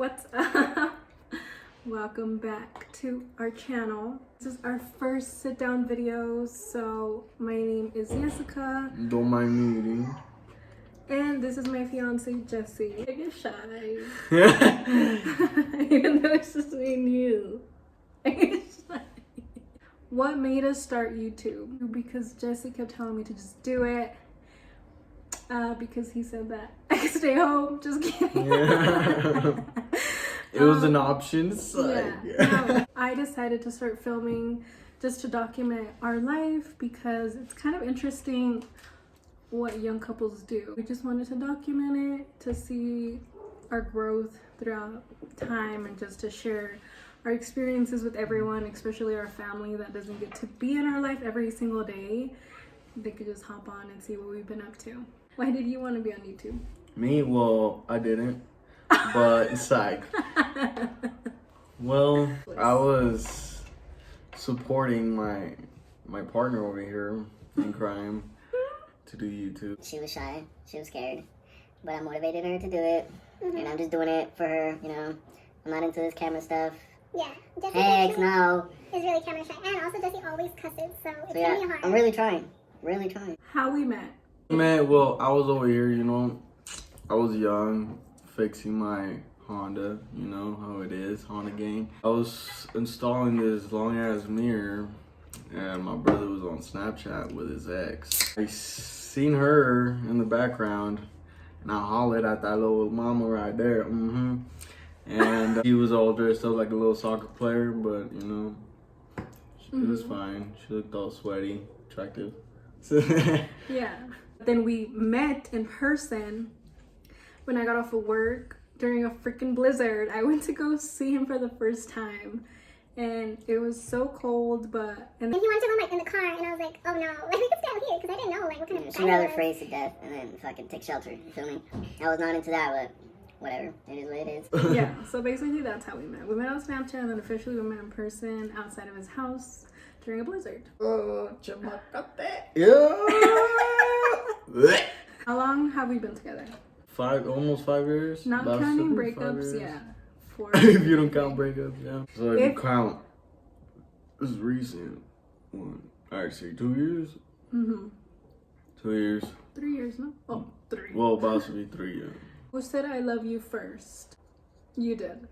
What's up? Welcome back to our channel. This is our first sit down video. So my name is Jessica. Don't mind me eating. And this is my fiance Jesse. I get shy. Even though it's just me and you. I get shy. What made us start YouTube? Because Jesse kept telling me to just do it. Because he said that I could stay home. Just kidding. Yeah. It was an option. So No, I decided to start filming just to document our life because it's kind of interesting what young couples do. We just wanted to document it to see our growth throughout time and just to share our experiences with everyone, especially our family that doesn't get to be in our life every single day. They could just hop on and see what we've been up to. Why did you want to be on YouTube? Me? Well, I didn't. But psych. Well, I was supporting my partner over here in crime to do YouTube. She was shy. She was scared. But I motivated her to do it. And I'm just doing it for her, you know. I'm not into this camera stuff. Yeah. Jesse Heck no. is really camera shy. And also Jesse always cusses, so it's So yeah, gonna be hard. I'm really trying. Really trying. How we met? Man, well, I was over here, you know. I was young, fixing my Honda, you know how it is, Honda gang. I was installing this long ass mirror and my brother was on Snapchat with his ex. I seen her in the background and I hollered at that little mama right there. And he was all dressed up like a little soccer player, but you know, it was fine. She looked all sweaty, attractive. Yeah. Then we met in person when I got off of work during a freaking blizzard. I went to go see him for the first time and it was so cold, and And he wanted to go like in the car, and I was like, oh no, like we could stay out here because I didn't know like what kind of. She'd rather freeze to death and then fucking take shelter. You feel me? I was not into that, but whatever. It is what it is. yeah, so basically that's how we met. We met on Snapchat and then officially we met in person outside of his house during a blizzard. Oh, yeah. How long have we been together? Almost 5 years. Not About counting 5 breakups, years. yeah. 4 If you don't count breakups, yeah. So if you If- count, this is recent. Actually, 2 years? 2 years. 3 years, no? Oh, 3. Well, about to be 3, yeah. Who said I love you first? You did.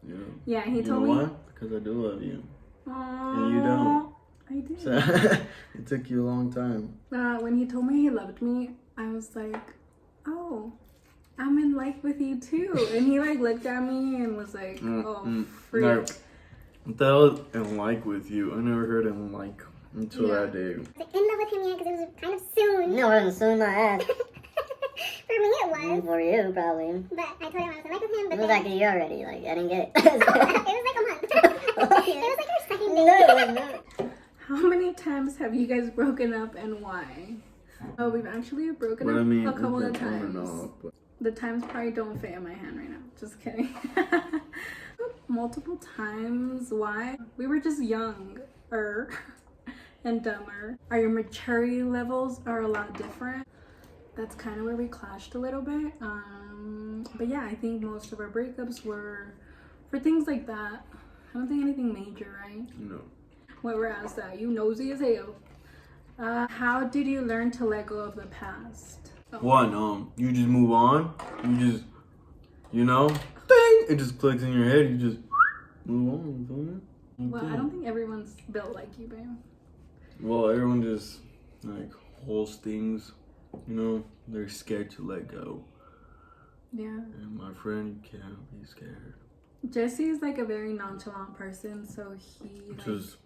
Yeah. Yeah, he You told know me. why? Because I do love you. Aww, And you don't. I did. So, it took you a long time. When he told me he loved me, I was like, oh, I'm in like with you too. And he like looked at me and was like, oh, freak. No, that was in like with you. I never heard in like until that day. I was like in love with him yet because it was kind of soon. No, it was soon my ass. For me it was. For you, probably. But I told him I was in love with him. But It was then like a year already. Like, I didn't get it. it was like a month. It was like our second date. No, it was not. How many times have you guys broken up and why? Oh, we've actually broken But up I mean, a couple of it's been on and times. off, but The times probably don't fit in my hand right now. Just kidding. Multiple times. Why? We were just younger and dumber. Our maturity levels are a lot different. That's kind of where we clashed a little bit. But yeah, I think most of our breakups were for things like that. I don't think anything major, right? no. What we're asked that. You nosy as hell. How did you learn to let go of the past? One, you just move on. You just, you know, ding, it just clicks in your head. You just move on. You feel me? Well, I don't think everyone's built like you, babe. Well, everyone just like holds things, you know, they're scared to let go. Yeah. And my friend, you can't be scared. Jesse is like a very nonchalant person, so he like, Just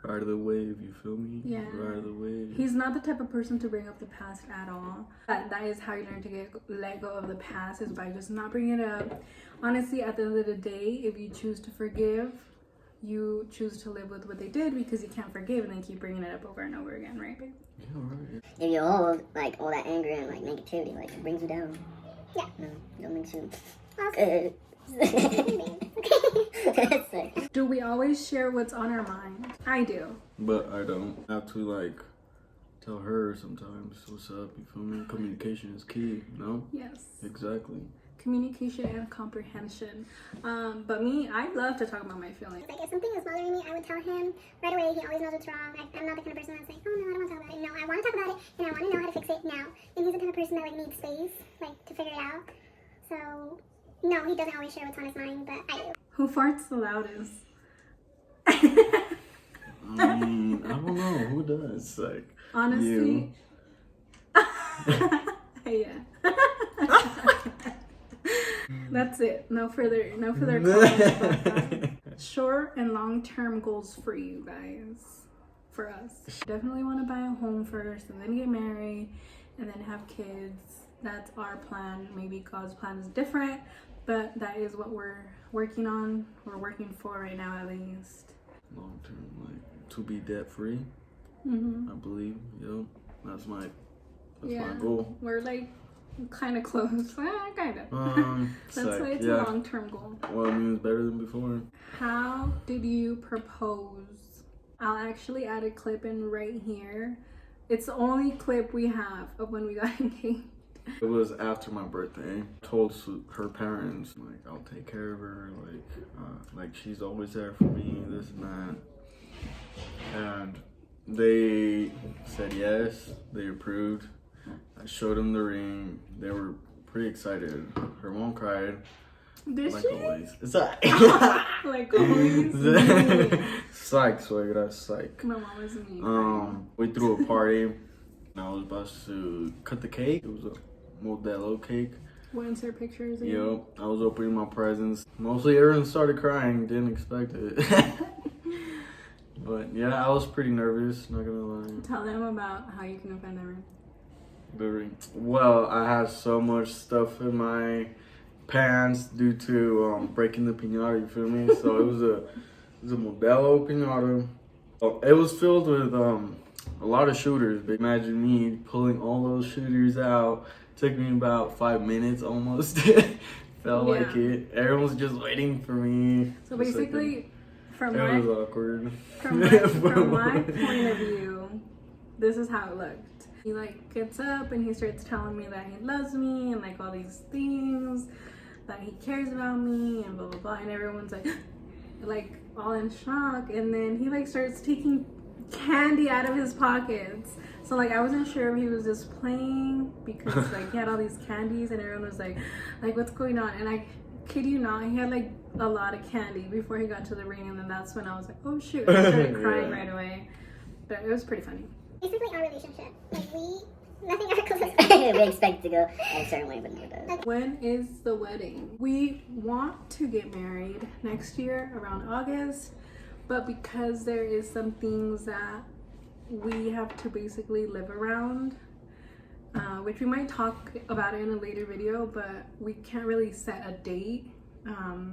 ride the wave, you feel me? Yeah. Ride the wave. he's not the type of person to bring up the past at all. That is how you learn to let go of the past, is by just not bringing it up. Honestly, at the end of the day, if you choose to forgive, you choose to live with what they did because you can't forgive and then keep bringing it up over and over again, right, babe? Yeah, right. If you hold, like, all that anger and, like, negativity, like, it brings you down. Yeah. No, it don't make you Okay. good. Do we always share what's on our mind? I do. But I don't have to like tell her sometimes what's up, you feel me? Communication is key, you know? Yes. Exactly. communication and comprehension. But me, I love to talk about my feelings. Like, if something is bothering me, I would tell him right away. He always knows what's wrong. I'm not the kind of person that's like, oh no, I don't want to talk about it. No, I want to talk about it, and I want to know how to fix it now. And he's the kind of person that like needs space, like, to figure it out. So, no, he doesn't always share what's on his mind, but I do. Who farts the loudest? I don't know who does. Like, Honestly. Yeah. That's it. No further comments about that. Short and long-term goals for you guys. For us. Definitely want to buy a home first and then get married and then have kids. That's our plan. Maybe God's plan is different, but that is what we're working on. We're working for right now, at least. Long term, like, to be debt free. Mm-hmm. I believe. Yep. That's my Yeah. goal. We're like kind of close. Kind of. That's like, why it's a long-term goal. Well, I mean, it's better than before. How did you propose? I'll actually add a clip in right here. It's the only clip we have of when we got engaged. It was after my birthday. I told her parents, like, I'll take care of her, like she's always there for me, this and that. And they said yes, they approved. I showed them the ring. They were pretty excited. Her mom cried. Did Like she? always. Psych. Like always. Psych, suegra, psych. My mom was me. We threw a party. And I was about to cut the cake. It was a Modelo cake. We'll insert pictures. Yep. I was opening my presents. Mostly everyone started crying. Didn't expect it. But yeah, I was pretty nervous, not gonna lie. Tell them about how you can offend them. The ring. Well, I had so much stuff in my pants due to breaking the piñata, you feel me? So it was a Modelo piñata. It was filled with a lot of shooters. But imagine me pulling all those shooters out. Took me about 5 minutes almost. Felt like it. Everyone was just waiting for me. So basically, it from was awkward. from my point of view, this is how it looked. He like gets up and he starts telling me that he loves me and like all these things, that he cares about me and blah blah blah, and everyone's like all in shock. And then he like starts taking candy out of his pockets. So like I wasn't sure if he was just playing because like he had all these candies and everyone was like what's going on? And I kid you not, he had like a lot of candy before he got to the ring, and then that's when I was like, oh shoot, and I started crying right away. But it was pretty funny. Basically, our relationship. Like, nothing ever goes as We expect to go a certain way, but never does. When is the wedding? We want to get married next year around August, but because there is some things that we have to basically live around, which we might talk about it in a later video, but we can't really set a date.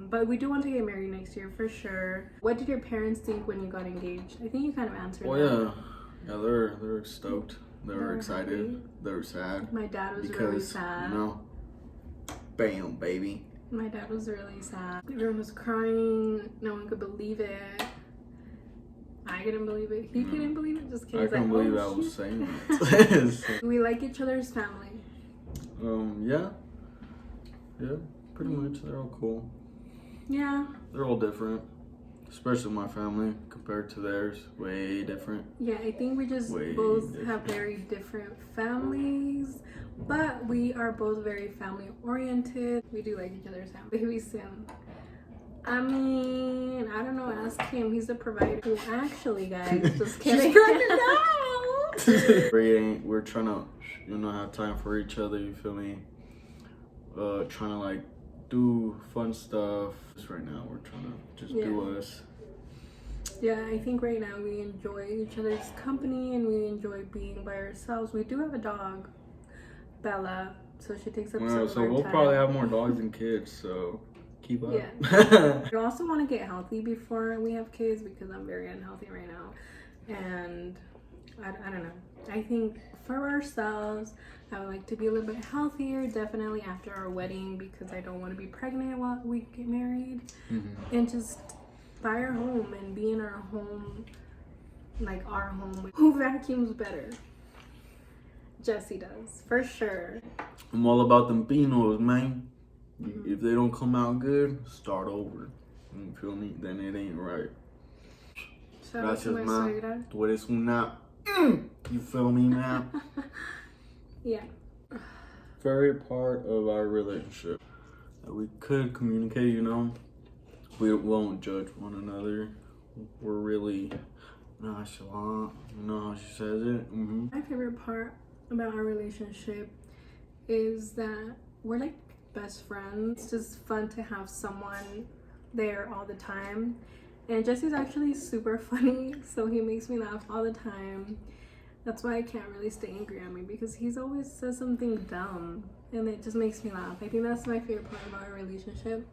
But we do want to get married next year for sure. What did your parents think when you got engaged? I think you kind of answered that. Yeah, they're stoked. They were excited. Happy. They were sad. My dad was because, really sad. You know, bam, baby. My dad was really sad. Everyone was crying. No one could believe it. I couldn't believe it. He couldn't believe it. Just kidding. I couldn't believe I was shit. saying that. We like each other's family. Yeah, pretty much. They're all cool. Yeah. They're all different, especially my family compared to theirs. Way different. Yeah, I think we just both have very different families, but we are both very family oriented. We do like each other's family. Baby soon. I mean, I don't know, ask him. He's the provider. Well, actually, guys, just kidding. We're trying to, have time for each other, you feel me? Trying to like do fun stuff. Just right now, we're trying to just do us. Yeah, I think right now we enjoy each other's company and we enjoy being by ourselves. We do have a dog, Bella, so she takes up some of So our we'll time. probably have more dogs than kids, so keep up. Yeah. We also want to get healthy before we have kids because I'm very unhealthy right now. And I don't know. I think for ourselves, I would like to be a little bit healthier, definitely after our wedding, because I don't want to be pregnant while we get married. Mm-hmm. And just buy our home and be in our home, like our home. Who vacuums better? Jesse does, for sure. I'm all about them pinos, man. If they don't come out good, start over. You feel me? Then it ain't right. Shout out to my suegra. Tú eres una. You feel me, man? Yeah. Favorite part of our relationship that we could communicate, you know. We won't judge one another. We're really nonchalant. You know how she says it? Mm-hmm. My favorite part about our relationship is that we're like best friends. It's just fun to have someone there all the time. And Jesse's actually super funny, so he makes me laugh all the time. That's why I can't really stay angry at me, because he's always says something dumb and it just makes me laugh. I think that's my favorite part about our relationship.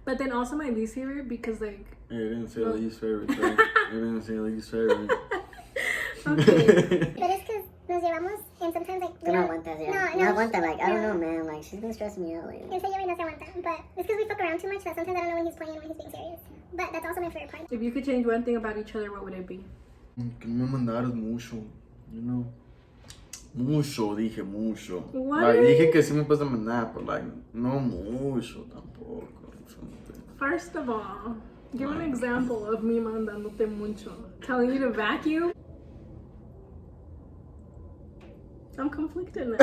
But then also my least favorite, because like... Yeah, it didn't say least favorite thing. It didn't say least favorite. Okay. But it's because nos llevamos, and sometimes like... No aguantas, yeah. No aguanta, like, I don't know, man. Like, she's been stressing me out lately. En serio, no se aguanta. But it's because we fuck around too much that sometimes I don't know when he's playing and when he's being serious. But that's also my favorite part. If you could change one thing about each other, what would it be? Que no me mandaras mucho, you know. Mucho, dije mucho. What? Like, dije que sí me puedes mandar, but like, no mucho tampoco. First of all, give an example of me mandándote mucho. Telling you to vacuum? I'm conflicted now.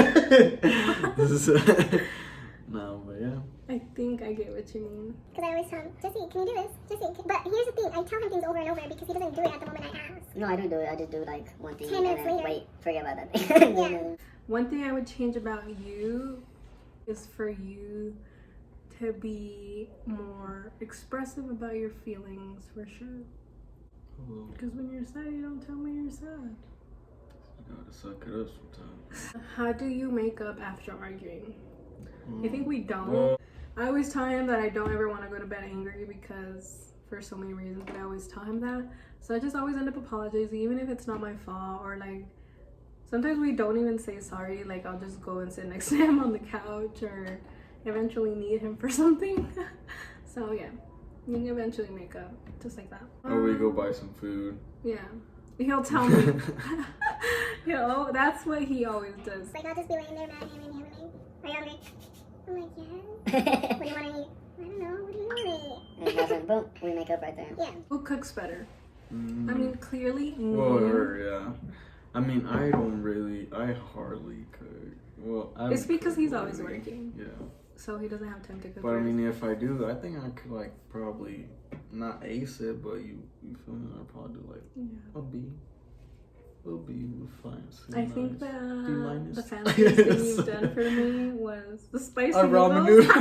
No, but yeah. I think I get what you mean. Because I always tell him, Jesse, can you do this? Jesse, but here's the thing, I tell him things over and over because he doesn't do it at the moment I ask. No, I do it. I just do like one thing 10 and minutes then later. wait, forget about that thing. Yeah. One thing I would change about you is for you to be more expressive about your feelings, for sure. Because when you're sad, you don't tell me you're sad. You gotta suck it up sometimes. How do you make up after arguing? I think we don't. Well, I always tell him that I don't ever want to go to bed angry because for so many reasons, but I always tell him that. So I just always end up apologizing, even if it's not my fault, or like sometimes we don't even say sorry. Like I'll just go and sit next to him on the couch or eventually need him for something. So yeah, you can eventually make up just like that. or we go buy some food. Yeah. He'll tell me. That's what he always does. Like I'll just be laying there mad at him and he'll be like, are you hungry? I'm like, yeah. What do you want to eat? I don't know. What do you want to eat? And then boom, we make up right there. Yeah. Who cooks better? I mean, clearly. Well, me. her, yeah. I mean, I hardly cook. Well, I It's because he's cook always lately. working. Yeah. So he doesn't have time to cook. But I for mean, if I do, I think I could like probably not ace it, but you feel me? I'd probably do like Yeah. a B. A B would fine. I think that minus. the fanciest thing you've done for me was the spicy ramen noodles.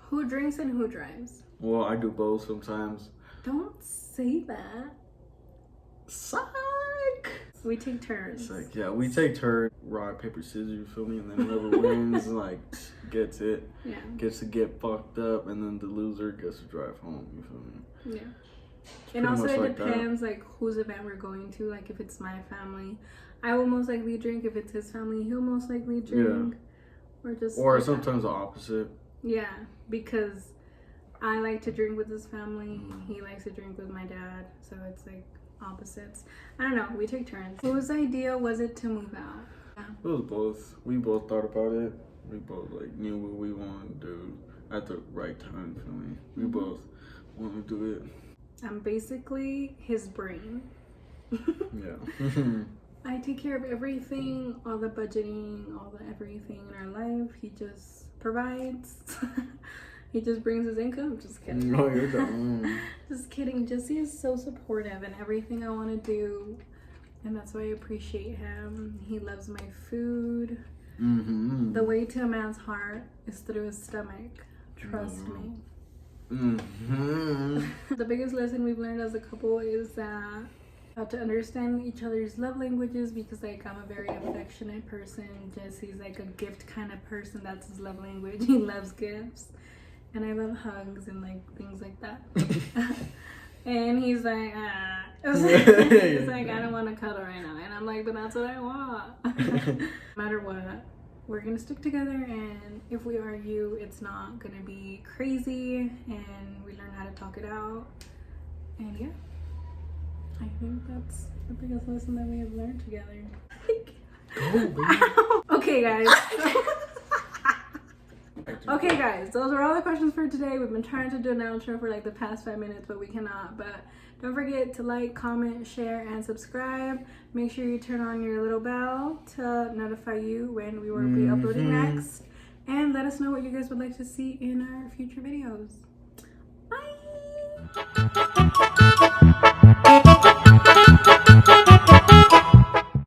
Who drinks and who drives? Well, I do both sometimes. Don't say that. Psych. We take turns. It's like, yeah, we take turns, rock, paper, scissors, you feel me? And then whoever wins, like, gets it. Yeah. Gets to get fucked up, and then the loser gets to drive home, you feel me? Yeah. Pretty And also much it like that. depends like whose event we're going to. Like if it's my family, I will most likely drink. If it's his family, he'll most likely drink. Or just Or like sometimes the opposite. yeah, because I like to drink with his family. He likes to drink with my dad. So it's like opposites. I don't know. We take turns. Whose idea was it to move out? Yeah. It was both. We both thought about it. We both like knew what we wanted to do at the right time, you feel me? We both wanted to do it. I'm basically his brain. Yeah. I take care of everything, all the budgeting, all the everything in our life. He just provides. He just brings his income. Just kidding. No, you're dumb. Just kidding. Jesse is so supportive in everything I want to do. And that's why I appreciate him. He loves my food. Mm-hmm. The way to a man's heart is through his stomach. Trust me. Mm-hmm. The biggest lesson we've learned as a couple is that how to understand each other's love languages, because like I'm a very affectionate person. Jesse's like a gift kind of person. That's his love language. He loves gifts. And I love hugs and like things like that. And he's like, he's like, I don't want to cuddle right now. And I'm like, but that's what I want. No matter what, we're gonna stick together, and if we argue, it's not gonna be crazy, and we learn how to talk it out. And yeah, I think that's the biggest lesson that we have learned together. Go, baby. Okay, guys. Okay, guys, those are all the questions for today. We've been trying to do an outro for like the past 5 minutes, but we cannot. But don't forget to like, comment, share, and subscribe. Make sure you turn on your little bell to notify you when we will be uploading next. And let us know what you guys would like to see in our future videos. Bye!